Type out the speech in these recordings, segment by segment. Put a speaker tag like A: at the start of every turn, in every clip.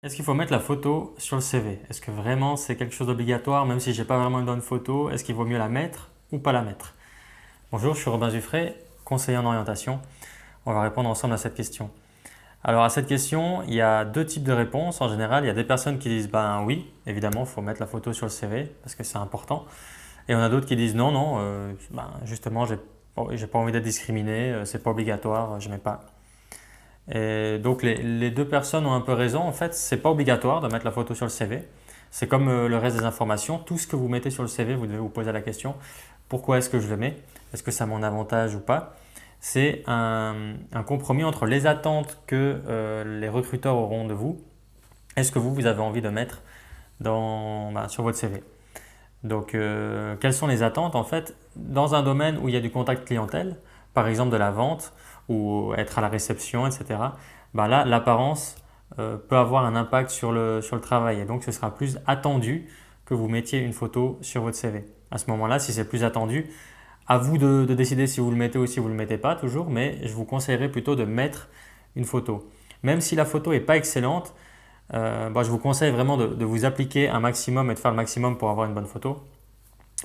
A: Est-ce qu'il faut mettre la photo sur le CV? Est-ce que vraiment c'est quelque chose d'obligatoire, même si j'ai pas vraiment une bonne photo, est-ce qu'il vaut mieux la mettre ou pas la mettre? Bonjour, je suis Robin Zuffray, conseiller en orientation. On va répondre ensemble à cette question. Alors à cette question, il y a deux types de réponses. En général, il y a des personnes qui disent ben oui, évidemment, il faut mettre la photo sur le CV parce que c'est important. Et on a d'autres qui disent non, non, justement, j'ai pas envie d'être discriminé, c'est pas obligatoire, je mets pas. Et donc les deux personnes ont un peu raison. En fait, c'est pas obligatoire de mettre la photo sur le CV. C'est comme le reste des informations. Tout ce que vous mettez sur le CV, vous devez vous poser la question, pourquoi est-ce que je le mets? Est-ce que ça a mon avantage ou pas? C'est un compromis entre les attentes que les recruteurs auront de vous et ce que vous avez envie de mettre sur votre CV. Donc, quelles sont les attentes? En fait, dans un domaine où il y a du contact clientèle, par exemple de la vente ou être à la réception, etc., bah là, l'apparence peut avoir un impact sur le travail. Et donc, ce sera plus attendu que vous mettiez une photo sur votre CV. À ce moment-là, si c'est plus attendu, à vous de décider si vous le mettez ou si vous ne le mettez pas toujours, mais je vous conseillerais plutôt de mettre une photo. Même si la photo n'est pas excellente, je vous conseille vraiment de vous appliquer un maximum et de faire le maximum pour avoir une bonne photo.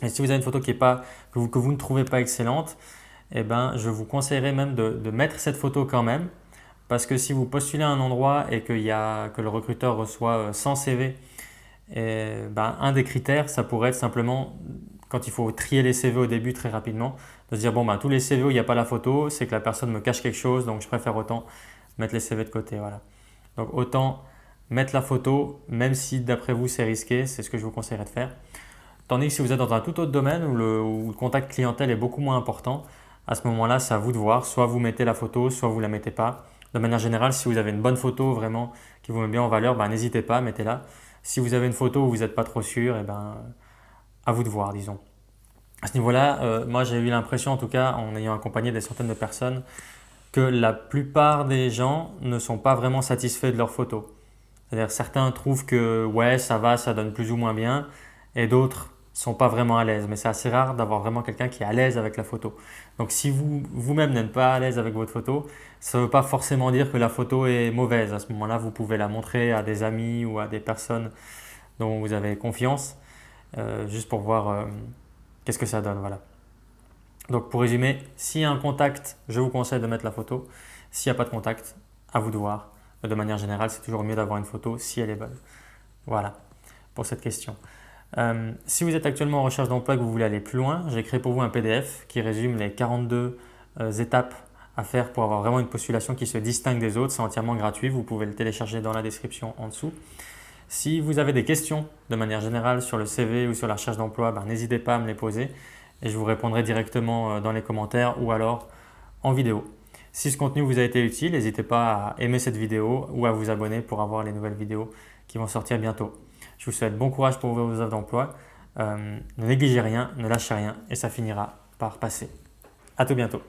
A: Et si vous avez une photo que vous ne trouvez pas excellente, eh ben, je vous conseillerais même de mettre cette photo quand même. Parce que si vous postulez à un endroit et que le recruteur reçoit 100 CV, un des critères, ça pourrait être simplement, quand il faut trier les CV au début très rapidement, de se dire bon, tous les CV où il n'y a pas la photo, c'est que la personne me cache quelque chose, donc je préfère autant mettre les CV de côté. Voilà. Donc autant mettre la photo, même si d'après vous c'est risqué, c'est ce que je vous conseillerais de faire. Tandis que si vous êtes dans un tout autre domaine où le contact clientèle est beaucoup moins important, à ce moment-là, c'est à vous de voir. Soit vous mettez la photo, soit vous ne la mettez pas. De manière générale, si vous avez une bonne photo vraiment qui vous met bien en valeur, n'hésitez pas, mettez-la. Si vous avez une photo où vous n'êtes pas trop sûr, à vous de voir, disons. À ce niveau-là, moi j'ai eu l'impression, en tout cas en ayant accompagné des centaines de personnes, que la plupart des gens ne sont pas vraiment satisfaits de leurs photos. C'est-à-dire certains trouvent que ouais, ça va, ça donne plus ou moins bien, et d'autres sont pas vraiment à l'aise. Mais c'est assez rare d'avoir vraiment quelqu'un qui est à l'aise avec la photo. Donc si vous-même n'êtes pas à l'aise avec votre photo, ça ne veut pas forcément dire que la photo est mauvaise. À ce moment-là, vous pouvez la montrer à des amis ou à des personnes dont vous avez confiance, juste pour voir qu'est-ce que ça donne. Voilà. Donc pour résumer, s'il y a un contact, je vous conseille de mettre la photo. S'il n'y a pas de contact, à vous de voir. De manière générale, c'est toujours mieux d'avoir une photo si elle est bonne. Voilà pour cette question. Si vous êtes actuellement en recherche d'emploi et que vous voulez aller plus loin, j'ai créé pour vous un PDF qui résume les 42 étapes à faire pour avoir vraiment une postulation qui se distingue des autres. C'est entièrement gratuit, vous pouvez le télécharger dans la description en dessous. Si vous avez des questions de manière générale sur le CV ou sur la recherche d'emploi, n'hésitez pas à me les poser et je vous répondrai directement dans les commentaires ou alors en vidéo. Si ce contenu vous a été utile, n'hésitez pas à aimer cette vidéo ou à vous abonner pour avoir les nouvelles vidéos qui vont sortir bientôt. Je vous souhaite bon courage pour vos offres d'emploi. Ne négligez rien, ne lâchez rien et ça finira par passer. À tout bientôt.